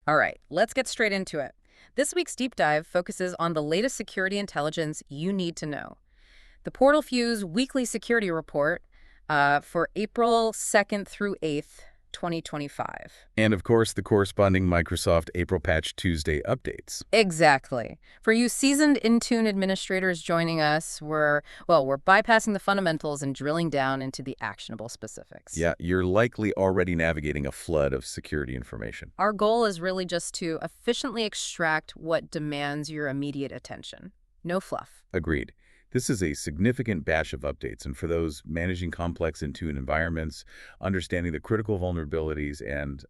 All right, let's get straight into it. This week's deep dive focuses on the latest security intelligence you need to know. The PortalFuse Weekly Security Report for April 2nd through 8th, 2025. And of course, the corresponding Microsoft April Patch Tuesday updates. Exactly. For you seasoned Intune administrators joining us, we're bypassing the fundamentals and drilling down into the actionable specifics. Yeah, you're likely already navigating a flood of security information. Our goal is really just to efficiently extract what demands your immediate attention. No fluff. Agreed. This is a significant batch of updates, and for those managing complex Intune environments, understanding the critical vulnerabilities and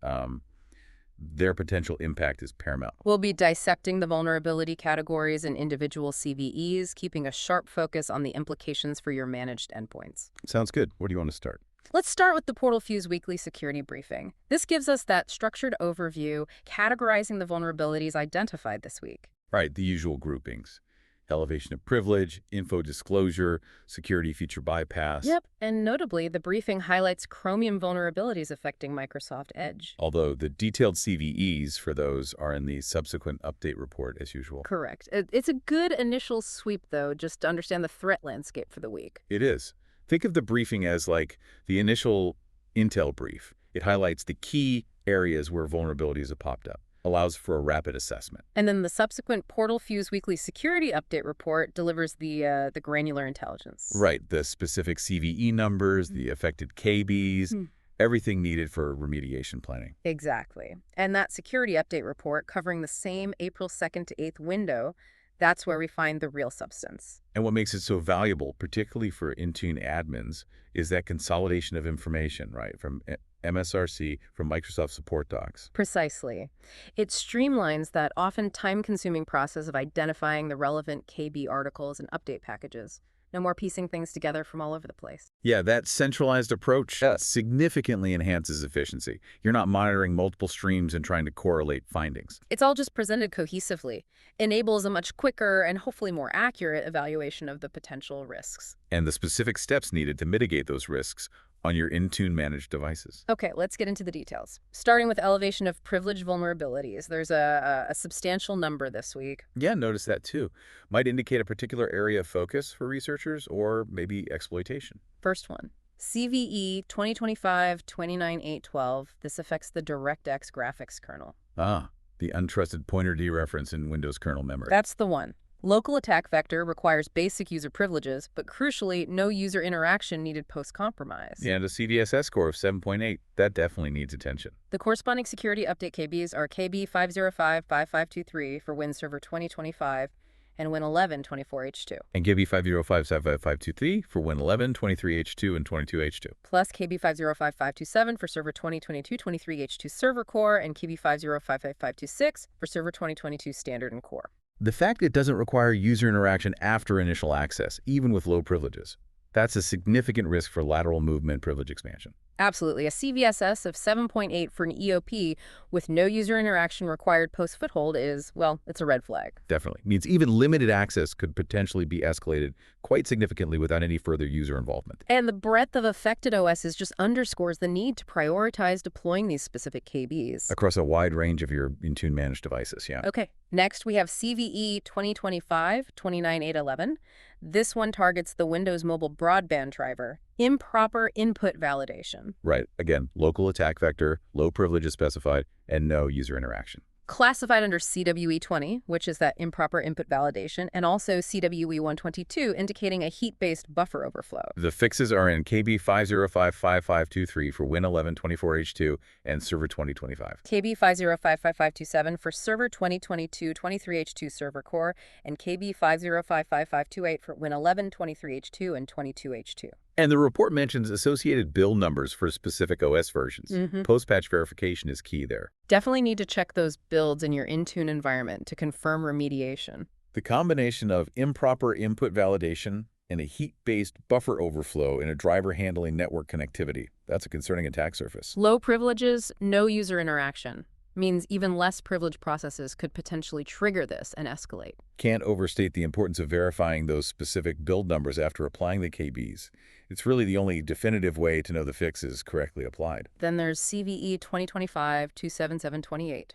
their potential impact is paramount. We'll be dissecting the vulnerability categories and individual CVEs, keeping a sharp focus on the implications for your managed endpoints. Sounds good. Where do you want to start? Let's start with the PortalFuse Weekly Security Briefing. This gives us that structured overview, categorizing the vulnerabilities identified this week. Right, the usual groupings. Elevation of privilege, info disclosure, security feature bypass. Yep, and notably, the briefing highlights Chromium vulnerabilities affecting Microsoft Edge. Although the detailed CVEs for those are in the subsequent update report as usual. Correct. It's a good initial sweep, though, just to understand the threat landscape for the week. It is. Think of the briefing as like the initial intel brief. It highlights the key areas where vulnerabilities have popped up, allows for a rapid assessment. And then the subsequent PortalFuse Weekly Security Update report delivers the granular intelligence. Right, the specific CVE numbers, the affected KBs, everything needed for remediation planning. Exactly. And that security update report covering the same April 2nd to 8th window, that's where we find the real substance. And what makes it so valuable, particularly for Intune admins, is that consolidation of information, right, from MSRC, from Microsoft support docs. Precisely. It streamlines that often time-consuming process of identifying the relevant KB articles and update packages. No more piecing things together from all over the place. Yeah, that centralized approach significantly enhances efficiency. You're not monitoring multiple streams and trying to correlate findings. It's all just presented cohesively, enables a much quicker and hopefully more accurate evaluation of the potential risks. And the specific steps needed to mitigate those risks on your Intune managed devices. Okay, let's get into the details. Starting with elevation of privilege vulnerabilities. There's a substantial number this week. Yeah, notice that too. Might indicate a particular area of focus for researchers or maybe exploitation. First one, CVE 2025-29812. This affects the DirectX graphics kernel. Ah, the untrusted pointer dereference in Windows kernel memory. That's the one. Local attack vector requires basic user privileges, but crucially, no user interaction needed post-compromise. Yeah, and a CDSS score of 7.8. That definitely needs attention. The corresponding security update KBs are KB 505-5523 for Win Server 2025 and Win 11 24H2. And KB 505-75523 for Win 11, 23H2, and 22H2. Plus KB 505-527 for Server 2022 23H2 Server Core and KB 505-526 for Server 2022 Standard and Core. The fact it doesn't require user interaction after initial access, even with low privileges, that's a significant risk for lateral movement privilege expansion. Absolutely. A CVSS of 7.8 for an EOP with no user interaction required post-foothold is, well, it's a red flag. Definitely. Means even limited access could potentially be escalated quite significantly without any further user involvement. And the breadth of affected OSs just underscores the need to prioritize deploying these specific KBs. Across a wide range of your Intune managed devices, yeah. Okay. Next, we have CVE 2025-29811. This one targets the Windows Mobile Broadband driver. Improper input validation. Right. Again, local attack vector, low privilege is specified, and no user interaction. Classified under CWE 20, which is that improper input validation, and also CWE 122, indicating a heat-based buffer overflow. The fixes are in KB 505-5523 for Win 11 24H2 and Server 2025. KB 505-5527 for Server 2022 23H2 Server Core, and KB 505-5528 for Win 11 23H2 and 22H2. And the report mentions associated build numbers for specific OS versions. Post-patch verification is key there. Definitely need to check those builds in your Intune environment to confirm remediation. The combination of improper input validation and a heat-based buffer overflow in a driver handling network connectivity, that's a concerning attack surface. Low privileges, no user interaction. Means even less privileged processes could potentially trigger this and escalate. Can't overstate the importance of verifying those specific build numbers after applying the KBs. It's really the only definitive way to know the fix is correctly applied. Then there's CVE 2025-27728.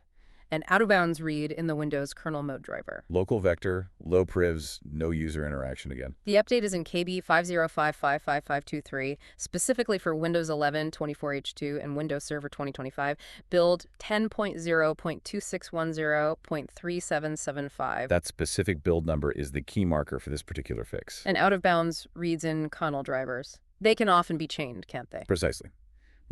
and out-of-bounds read in the Windows kernel mode driver. Local vector, low privs, no user interaction again. The update is in KB 505555523, specifically for Windows 11 24H2 and Windows Server 2025, build 10.0.2610.3775. That specific build number is the key marker for this particular fix. And out-of-bounds reads in kernel drivers. They can often be chained, can't they? Precisely.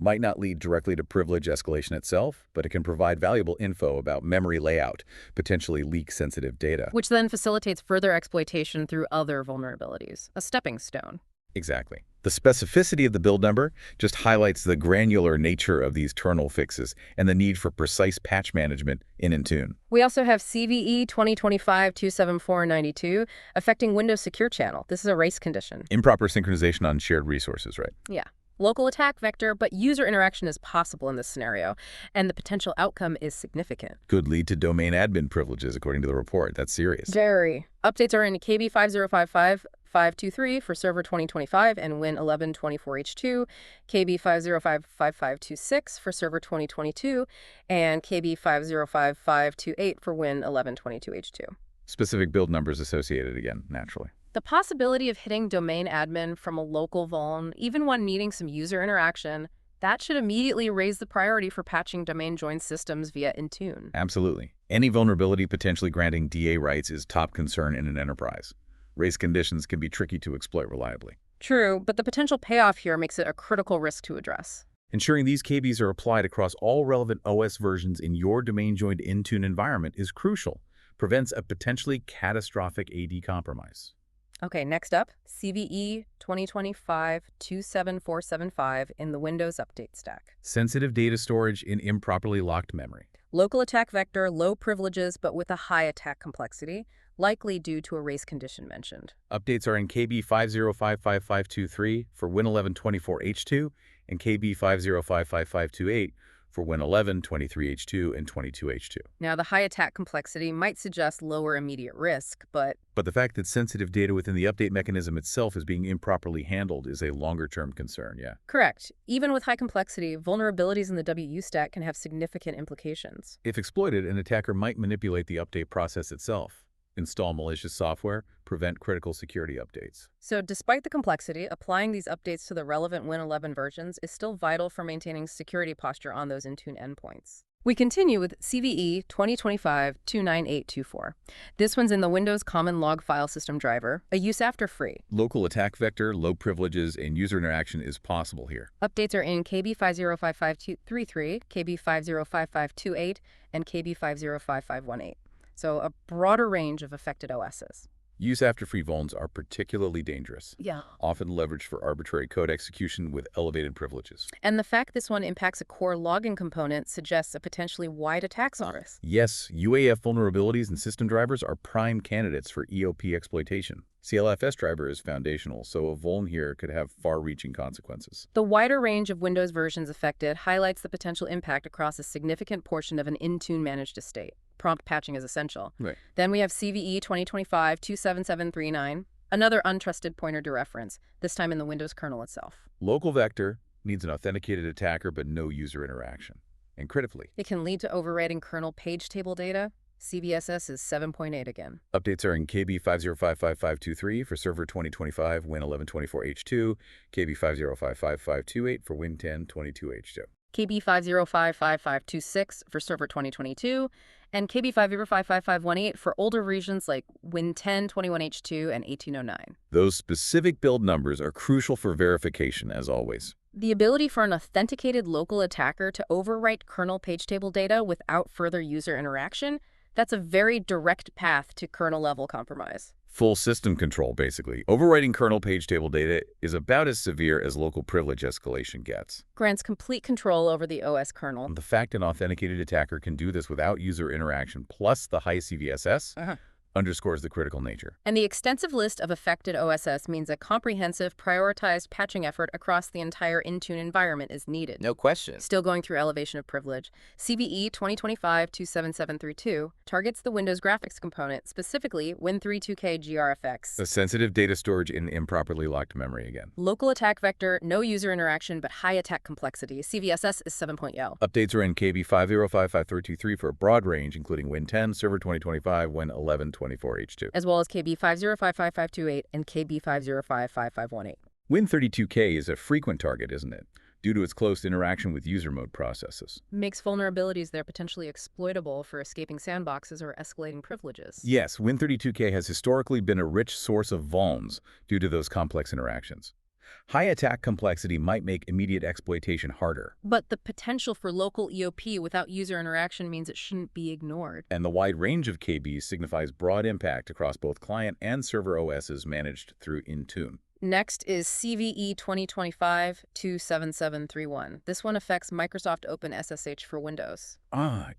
Might not lead directly to privilege escalation itself, but it can provide valuable info about memory layout, potentially leak sensitive data. Which then facilitates further exploitation through other vulnerabilities, a stepping stone. Exactly. The specificity of the build number just highlights the granular nature of these kernel fixes and the need for precise patch management in Intune. We also have CVE 2025-27492 affecting Windows Secure Channel. This is a race condition. Improper synchronization on shared resources, right? Yeah. Local attack vector, but user interaction is possible in this scenario, and the potential outcome is significant. Could lead to domain admin privileges, according to the report. That's serious. Very. Updates are in KB 5055523 for Server 2025 and Win 11 24H2, KB 5055526 for Server 2022, and KB 5055528 for Win 11 22H2. Specific build numbers associated again, naturally. The possibility of hitting domain admin from a local vuln, even when needing some user interaction, that should immediately raise the priority for patching domain joined systems via Intune. Absolutely. Any vulnerability potentially granting DA rights is top concern in an enterprise. Race conditions can be tricky to exploit reliably. True, but the potential payoff here makes it a critical risk to address. Ensuring these KBs are applied across all relevant OS versions in your domain-joined Intune environment is crucial. Prevents a potentially catastrophic AD compromise. Okay, next up, CVE 2025-27475 in the Windows Update stack. Sensitive data storage in improperly locked memory. Local attack vector, low privileges, but with a high attack complexity, likely due to a race condition mentioned. Updates are in KB 5055523 for Win 11 24H2 and KB 5055528 for Win 11, 23H2, and 22H2. Now, the high attack complexity might suggest lower immediate risk, but the fact that sensitive data within the update mechanism itself is being improperly handled is a longer-term concern, yeah. Correct. Even with high complexity, vulnerabilities in the WU stack can have significant implications. If exploited, an attacker might manipulate the update process itself, install malicious software, prevent critical security updates. So despite the complexity, applying these updates to the relevant Win 11 versions is still vital for maintaining security posture on those Intune endpoints. We continue with CVE 2025-29824. This one's in the Windows Common Log File System driver, a use after free. Local attack vector, low privileges, and user interaction is possible here. Updates are in KB 5055533, KB 5055528, and KB 5055518. So a broader range of affected OSs. Use after free vulns are particularly dangerous. Yeah. Often leveraged for arbitrary code execution with elevated privileges. And the fact this one impacts a core logging component suggests a potentially wide attack surface. Yes, UAF vulnerabilities and system drivers are prime candidates for EOP exploitation. CLFS driver is foundational, so a vuln here could have far-reaching consequences. The wider range of Windows versions affected highlights the potential impact across a significant portion of an Intune managed estate. Prompt patching is essential. Right. Then we have CVE 2025-27739, another untrusted pointer dereference, this time in the Windows kernel itself. Local vector needs an authenticated attacker but no user interaction. And critically, it can lead to overwriting kernel page table data. CVEs is 7.8 again. Updates are in KB 5055523 for Server 2025, Win 11 24H2, KB 5055528 for Win 10 22H2. KB 5055526 for Server 2022, and KB 5055518 for older versions like Win 10 21H2 and 1809. Those specific build numbers are crucial for verification, as always. The ability for an authenticated local attacker to overwrite kernel page table data without further user interaction, that's a very direct path to kernel-level compromise. Full system control, basically. Overwriting kernel page table data is about as severe as local privilege escalation gets. Grants complete control over the OS kernel. The fact an authenticated attacker can do this without user interaction plus the high CVSS underscores the critical nature. And the extensive list of affected OSS means a comprehensive, prioritized patching effort across the entire Intune environment is needed. No question. Still going through elevation of privilege, CVE 2025-27732 targets the Windows graphics component, specifically Win32K GRFX. The sensitive data storage in improperly locked memory again. Local attack vector, no user interaction, but high attack complexity. CVSS is 7.0. Updates are in KB 5055323 for a broad range, including Win10, Server 2025, Win11, 24H2. As well as KB 5055528 and KB 5055518. Win32K is a frequent target, isn't it? Due to its close interaction with user mode processes. Makes vulnerabilities there potentially exploitable for escaping sandboxes or escalating privileges. Yes, Win32K has historically been a rich source of vulns due to those complex interactions. High attack complexity might make immediate exploitation harder. But the potential for local EOP without user interaction means it shouldn't be ignored. And the wide range of KBs signifies broad impact across both client and server OSs managed through Intune. Next is CVE 2025-27731. This one affects Microsoft Open SSH for Windows.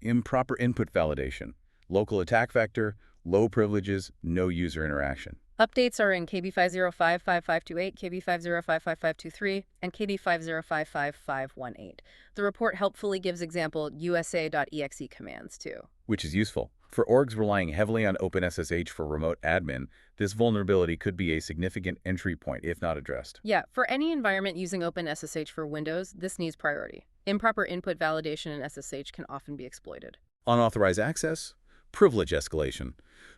Improper input validation. Local attack vector, low privileges, no user interaction. Updates are in KB 5055528, KB 5055523, and KB 5055518. The report helpfully gives example USA.exe commands, too. Which is useful. For orgs relying heavily on OpenSSH for remote admin, this vulnerability could be a significant entry point if not addressed. Yeah, for any environment using OpenSSH for Windows, this needs priority. Improper input validation in SSH can often be exploited. Unauthorized access, privilege escalation.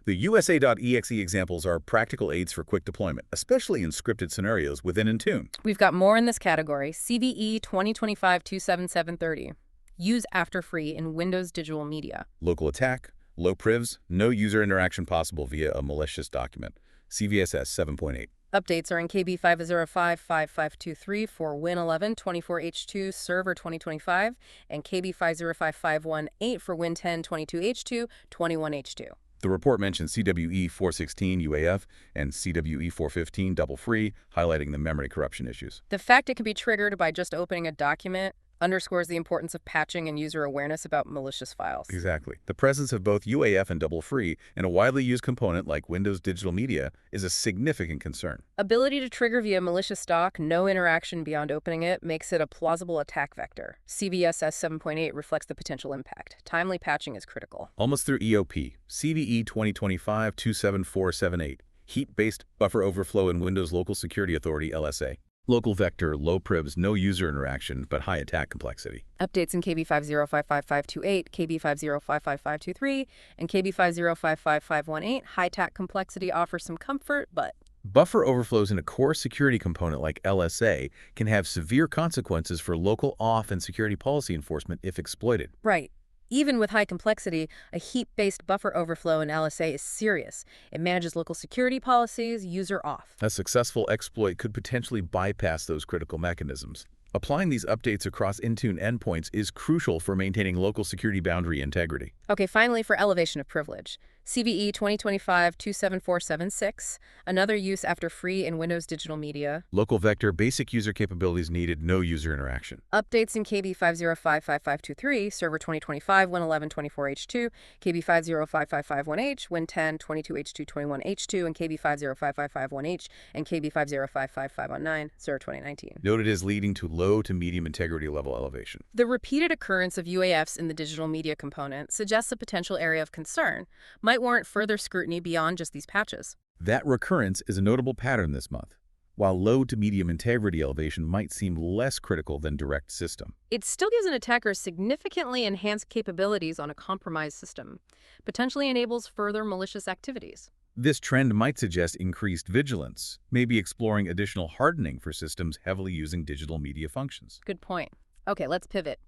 The USA.exe examples are practical aids for quick deployment, especially in scripted scenarios within Intune. We've got more in this category. CVE 2025-27730. Use after free in Windows Digital Media. Local attack, low privs, no user interaction possible via a malicious document. CVSS 7.8. Updates are in KB 5055523 for Win11 24H2 Server 2025 and KB 5055518 for Win10 22H2 21H2. The report mentions CWE 416 UAF and CWE 415 double free, highlighting the memory corruption issues. The fact it can be triggered by just opening a document underscores the importance of patching and user awareness about malicious files. Exactly. The presence of both UAF and double free in a widely used component like Windows Digital Media is a significant concern. Ability to trigger via malicious doc, no interaction beyond opening it, makes it a plausible attack vector. CVSS 7.8 reflects the potential impact. Timely patching is critical. Almost through EOP, CVE 2025-27478, heap-based buffer overflow in Windows Local Security Authority LSA. Local vector, low privs, no user interaction, but high attack complexity. Updates in KB 5055528, KB 5055523, and KB 5055518. High attack complexity offers some comfort, but Buffer overflows in a core security component like LSA can have severe consequences for local auth and security policy enforcement if exploited. right. Even with high complexity, a heap-based buffer overflow in LSA is serious. It manages local security policies, user auth. A successful exploit could potentially bypass those critical mechanisms. Applying these updates across Intune endpoints is crucial for maintaining local security boundary integrity. Okay, finally, for elevation of privilege. CVE 2025-27476, another use after free in Windows Digital Media. Local vector, basic user capabilities needed, no user interaction. Updates in KB 5055523, Server 2025, Win11 24H2, KB 5055518, Win10 22H2 21H2, and KB 5055518, and KB 5055519, Server 2019. Noted as leading to low to medium integrity level elevation. The repeated occurrence of UAFs in the digital media component suggests a potential area of concern, might warrant further scrutiny beyond just these patches. That recurrence is a notable pattern this month. While low to medium integrity elevation might seem less critical than direct system. It still gives an attacker significantly enhanced capabilities on a compromised system, potentially enables further malicious activities. This trend might suggest increased vigilance, maybe exploring additional hardening for systems heavily using digital media functions. Good point. Okay, let's pivot.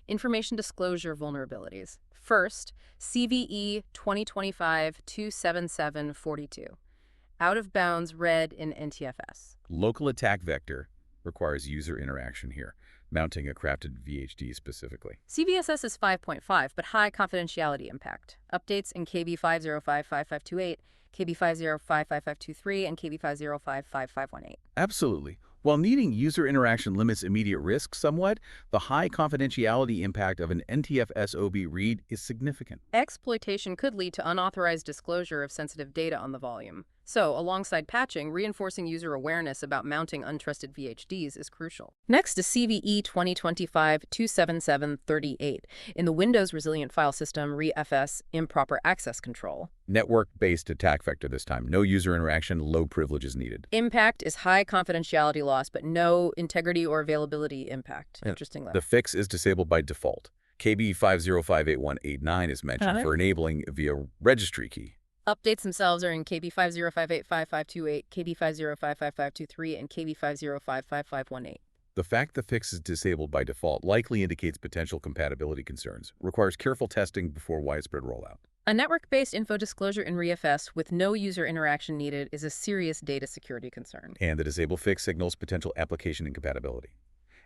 Information disclosure vulnerabilities. First, CVE 2025-27742. Out of bounds read in NTFS. Local attack vector requires user interaction here, mounting a crafted VHD specifically. CVSS is 5.5, but high confidentiality impact. Updates in KB 5055528, KB 5055523, and KB 5055518. Absolutely. While needing user interaction limits immediate risk somewhat, the high confidentiality impact of an NTFS OB read is significant. Exploitation could lead to unauthorized disclosure of sensitive data on the volume. So, alongside patching, reinforcing user awareness about mounting untrusted VHDs is crucial. Next is CVE 2025-27738 in the Windows Resilient File System ReFS improper access control. Network-based attack vector this time. No user interaction, low privileges needed. Impact is high confidentiality loss, but no integrity or availability impact. Interesting. The fix is disabled by default. KB 5058189 is mentioned for enabling via registry key. Updates themselves are in KB 505855528, KB 5055523, and KB 5055518. The fact the fix is disabled by default likely indicates potential compatibility concerns, requires careful testing before widespread rollout. A network-based info disclosure in ReFS with no user interaction needed is a serious data security concern. And the disable fix signals potential application incompatibility.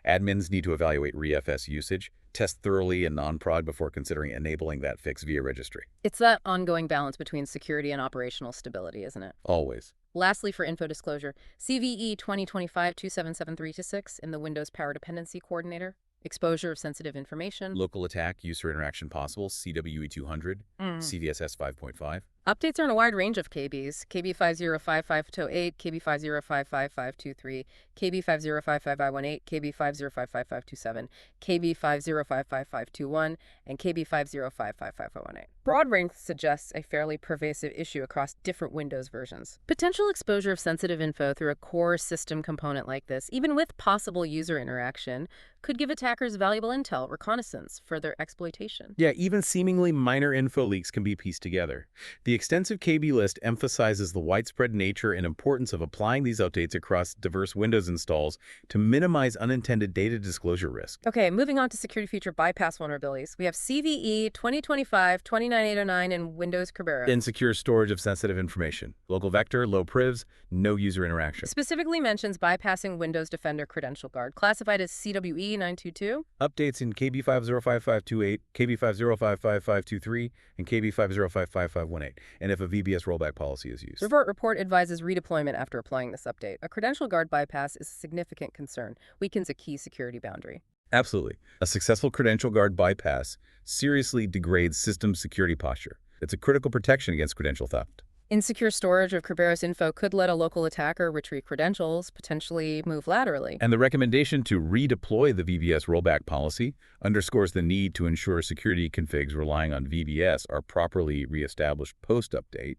Admins need to evaluate ReFS usage, test thoroughly and non-prod before considering enabling that fix via registry. It's that ongoing balance between security and operational stability, isn't it? Always. Lastly, for info disclosure, CVE 2025-27736 in the Windows Power Dependency Coordinator. Exposure of sensitive information. Local attack, user interaction possible, CWE 200, CVSS 5.5. Updates are in a wide range of KBs. KB 5055528, KB 5055523, KB 5055518, KB 5055527, KB 5055521, and KB 5055518. Broad range suggests a fairly pervasive issue across different Windows versions. Potential exposure of sensitive info through a core system component like this, even with possible user interaction, could give attackers valuable intel, reconnaissance, for their exploitation. Yeah, even seemingly minor info leaks can be pieced together. The extensive KB list emphasizes the widespread nature and importance of applying these updates across diverse Windows installs to minimize unintended data disclosure risk. Okay, moving on to security feature bypass vulnerabilities. We have CVE 2025-29809 in Windows Kerberos. Insecure storage of sensitive information. Local vector, low privs, no user interaction. Specifically mentions bypassing Windows Defender Credential Guard, classified as CWE 922. Updates in KB 5055528, KB 5055523, and KB 5055518, and if a VBS rollback policy is used. Revert Report advises redeployment after applying this update. A credential guard bypass is a significant concern, weakens a key security boundary. Absolutely. A successful credential guard bypass seriously degrades system security posture. It's a critical protection against credential theft. Insecure storage of Kerberos info could let a local attacker retrieve credentials, potentially move laterally. And the recommendation to redeploy the VBS rollback policy underscores the need to ensure security configs relying on VBS are properly reestablished post-update,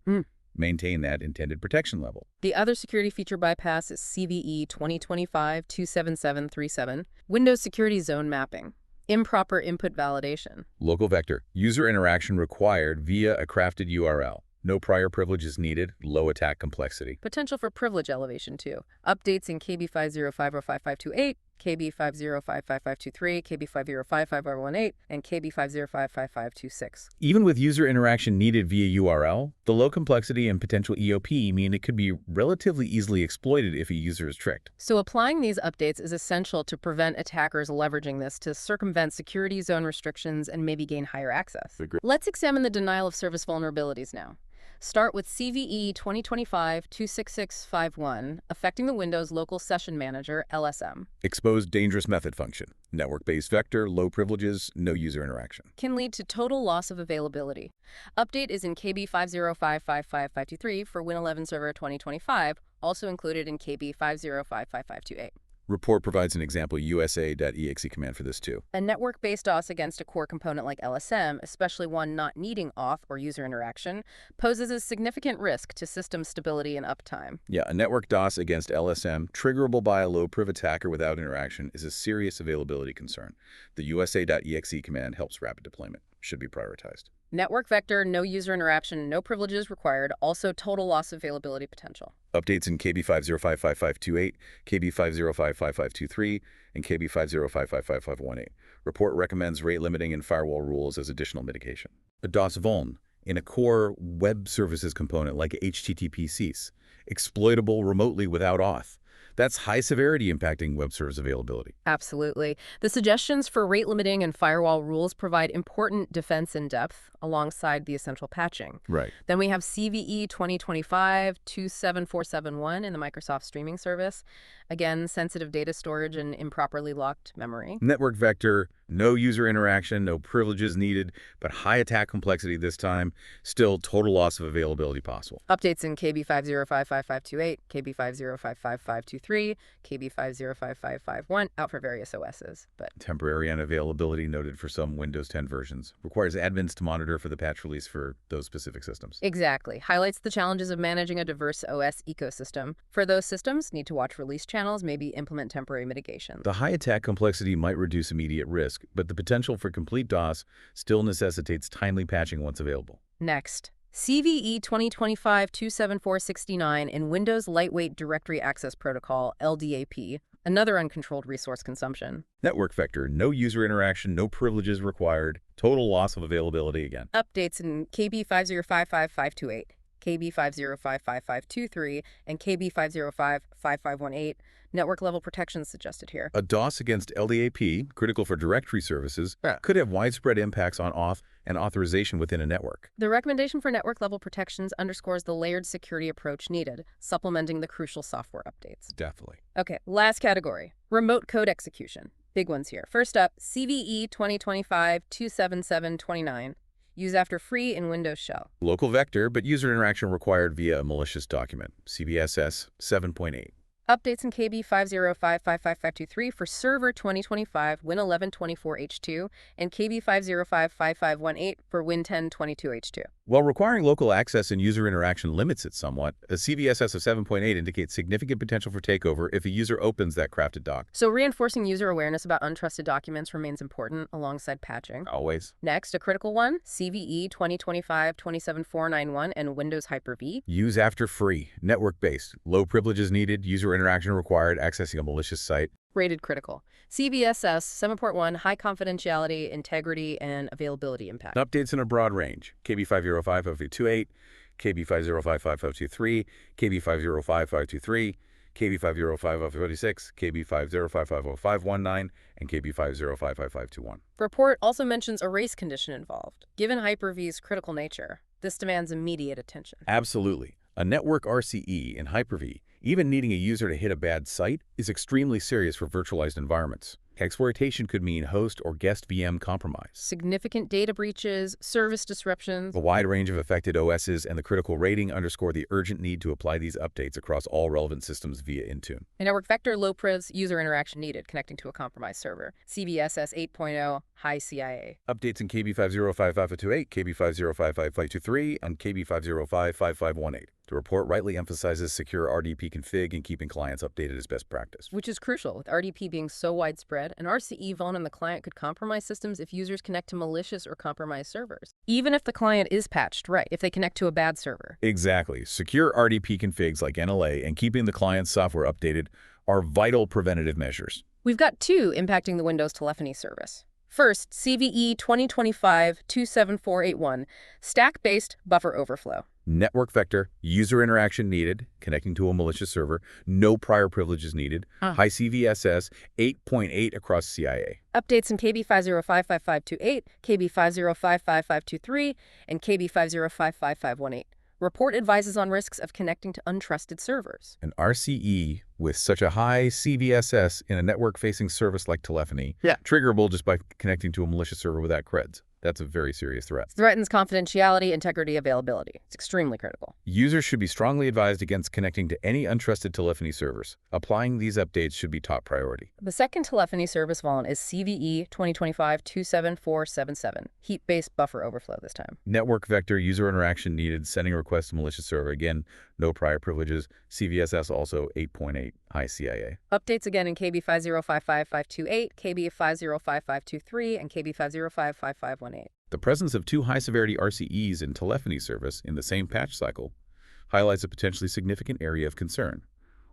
maintain that intended protection level. The other security feature bypass is CVE 2025-27737, Windows Security Zone Mapping. Improper input validation. Local vector, user interaction required via a crafted URL. No prior privileges needed, low attack complexity. Potential for privilege elevation, too. Updates in KB 505055528, KB 5055523, KB 5055518, and KB 5055526. Even with user interaction needed via URL, the low complexity and potential EOP mean it could be relatively easily exploited if a user is tricked. So applying these updates is essential to prevent attackers leveraging this to circumvent security zone restrictions and maybe gain higher access. Let's examine the denial of service vulnerabilities now. Start with CVE 2025-26651, affecting the Windows Local Session Manager, LSM. Exposed dangerous method function. Network-based vector, low privileges, no user interaction. Can lead to total loss of availability. Update is in KB 5055553 for Win11 Server 2025, also included in KB 5055528. Report provides an example USA.exe command for this too. A network-based DOS against a core component like LSM, especially one not needing auth or user interaction, poses a significant risk to system stability and uptime. Yeah, a network DOS against LSM, triggerable by a low-priv attacker without interaction, is a serious availability concern. The USA.exe command helps rapid deployment. Should be prioritized. Network vector, no user interaction, no privileges required, also total loss availability potential. Updates in KB 5055528, KB 5055523, and KB 5055518. Report recommends rate limiting and firewall rules as additional mitigation. A DOS vuln in a core web services component like HTTP.sys, exploitable remotely without auth. That's high severity impacting web service availability. Absolutely. The suggestions for rate limiting and firewall rules provide important defense in depth alongside the essential patching. Right. Then we have CVE 2025-27471 in the Microsoft streaming service. Again, sensitive data storage and improperly locked memory. Network vector, no user interaction, no privileges needed, but high attack complexity this time. Still, total loss of availability possible. Updates in KB50555528, KB50555523, KB505551 out for various OSs. But Temporary unavailability noted for some Windows 10 versions. Requires admins to monitor for the patch release for those specific systems. exactly. Highlights the challenges of managing a diverse OS ecosystem. For those systems, need to watch release channels, maybe implement temporary mitigation. The high attack complexity might reduce immediate risk, but the potential for complete DOS still necessitates timely patching once available. Next, CVE 2025-27469 in Windows Lightweight Directory Access Protocol, LDAP, another uncontrolled resource consumption. Network vector, no user interaction, no privileges required, total loss of availability again. Updates in KB5055528, KB5055523, and KB5055518. Network level protection suggested here. A DOS against LDAP, critical for directory services, could have widespread impacts on auth and authorization within a network. The recommendation for network level protections underscores the layered security approach needed, supplementing the crucial software updates. Definitely. Okay, last category, remote code execution. Big ones here. First up, CVE 2025-27729. Use after free in Windows Shell. Local vector, but user interaction required via a malicious document, CVEs 7.8. Updates in KB 5055523 for Server 2025 Win 1124H2 and KB 5055518 for Win 1022H2. While requiring local access and user interaction limits it somewhat, a CVSS of 7.8 indicates significant potential for takeover if a user opens that crafted doc. So reinforcing user awareness about untrusted documents remains important alongside patching. Always. Next, a critical one, CVE 2025-27491 and Windows Hyper-V. Use after free, network-based, low privileges needed, user interaction required, accessing a malicious site. Rated critical. CVSS 7.1, high confidentiality, integrity, and availability impact. Updates in a broad range, KB 5055528, KB 5055523, KB 5055523, KB 5055526, KB 505550519, and KB 5055521. Report also mentions a race condition involved. Given Hyper-V's critical nature, this demands immediate attention. Absolutely. A network RCE in Hyper-V, even needing a user to hit a bad site, is extremely serious for virtualized environments. Exploitation could mean host or guest VM compromise. Significant data breaches, service disruptions. A wide range of affected OSs and the critical rating underscore the urgent need to apply these updates across all relevant systems via Intune. A network vector, low privs, user interaction needed connecting to a compromised server. CVSS 8.0, high CIA. Updates in KB 5055528, KB 5055523, and KB 5055518. The report rightly emphasizes secure RDP config and keeping clients updated as best practice. Which is crucial, with RDP being so widespread. An RCE vuln on the client could compromise systems if users connect to malicious or compromised servers. Even if the client is patched, right, if they connect to a bad server. Exactly. Secure RDP configs like NLA and keeping the client's software updated are vital preventative measures. We've got two impacting the Windows telephony service. First, CVE 2025-27481, stack-based buffer overflow. Network vector, user interaction needed, connecting to a malicious server, no prior privileges needed, high CVSS, 8.8 across CIA. Updates in KB 5055528, KB 5055523, and KB 5055518. Report advises on risks of connecting to untrusted servers. An RCE with such a high CVSS in a network-facing service like telephony, triggerable just by connecting to a malicious server without creds. That's a very serious threat. Threatens confidentiality, integrity, availability. It's extremely critical. Users should be strongly advised against connecting to any untrusted telephony servers. Applying these updates should be top priority. The second telephony service vuln is CVE 2025-27477, heap-based buffer overflow this time. Network vector, user interaction needed, sending requests to malicious server. Again, no prior privileges. CVSS also 8.8, high CIA. Updates again in KB 5055528, KB 5055523, and KB 5055518. The presence of two high-severity RCEs in telephony service in the same patch cycle highlights a potentially significant area of concern.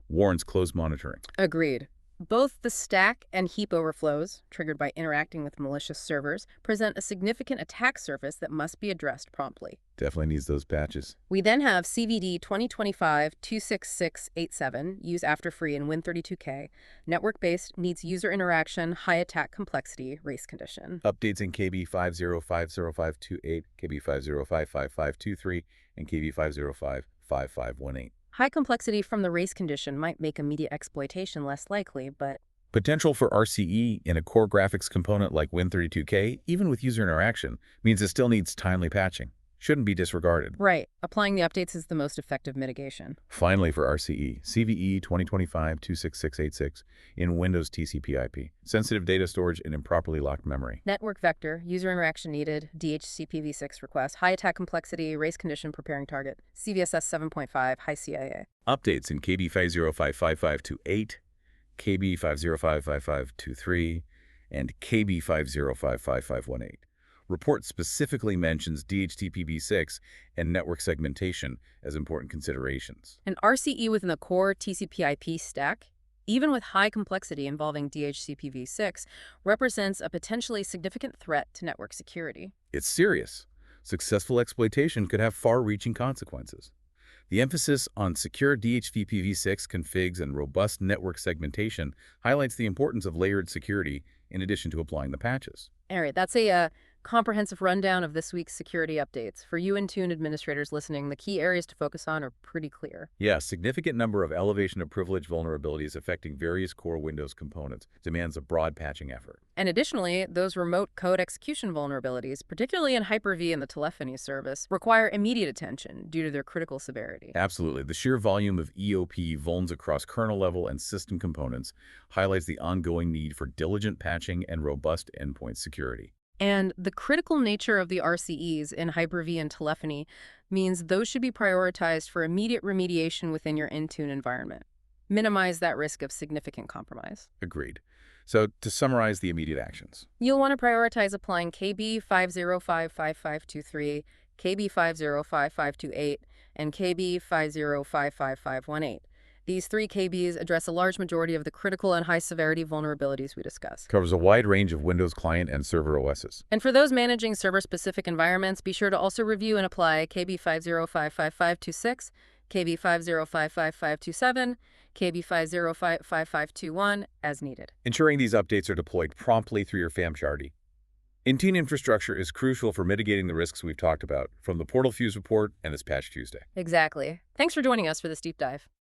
Warrants close monitoring. Agreed. Both the stack and heap overflows, triggered by interacting with malicious servers, present a significant attack surface that must be addressed promptly. Definitely needs those patches. We then have CVD 2025-26687, use after free in Win32K, network-based, needs user interaction, high attack complexity, race condition. Updates in KB 5050528, KB 5055523, and KB 5055518. High complexity from the race condition might make immediate exploitation less likely, but Potential for RCE in a core graphics component like Win32K, even with user interaction, means it still needs timely patching. Shouldn't be disregarded. right, applying the updates is the most effective mitigation. Finally, for RCE, CVE 2025-26686 in Windows TCP/IP. Sensitive data storage in improperly locked memory. Network vector, user interaction needed, DHCPv6 request, high attack complexity, race condition preparing target, CVSS 7.5, high CIA. Updates in KB 5055528, KB 5055523, and KB 5055518. Report specifically mentions DHCPv6 and network segmentation as important considerations. An RCE within the core TCP/IP stack, even with high complexity involving DHCPv6, represents a potentially significant threat to network security. It's serious. Successful exploitation could have far-reaching consequences. The emphasis on secure DHCPv6 configs and robust network segmentation highlights the importance of layered security in addition to applying the patches. All right, that's a comprehensive rundown of this week's security updates. For you Intune administrators listening, the key areas to focus on are pretty clear. Yeah, significant number of elevation of privilege vulnerabilities affecting various core Windows components demands a broad patching effort. And additionally, those remote code execution vulnerabilities, particularly in Hyper-V and the telephony service, require immediate attention due to their critical severity. Absolutely. The sheer volume of EOP vulns across kernel level and system components highlights the ongoing need for diligent patching and robust endpoint security. And the critical nature of the RCEs in Hyper-V and telephony means those should be prioritized for immediate remediation within your Intune environment. Minimize that risk of significant compromise. Agreed. So to summarize the immediate actions. You'll want to prioritize applying KB 5055523, KB 5055528, and KB 5055518. These three KBs address a large majority of the critical and high-severity vulnerabilities we discussed. Covers a wide range of Windows client and server OSs. And for those managing server-specific environments, be sure to also review and apply KB 5055526, KB 5055527, KB 5055521 as needed. Ensuring these updates are deployed promptly through your FAM-charty. Intune infrastructure is crucial for mitigating the risks we've talked about, from the PortalFuse report and this Patch Tuesday. Exactly. Thanks for joining us for this deep dive.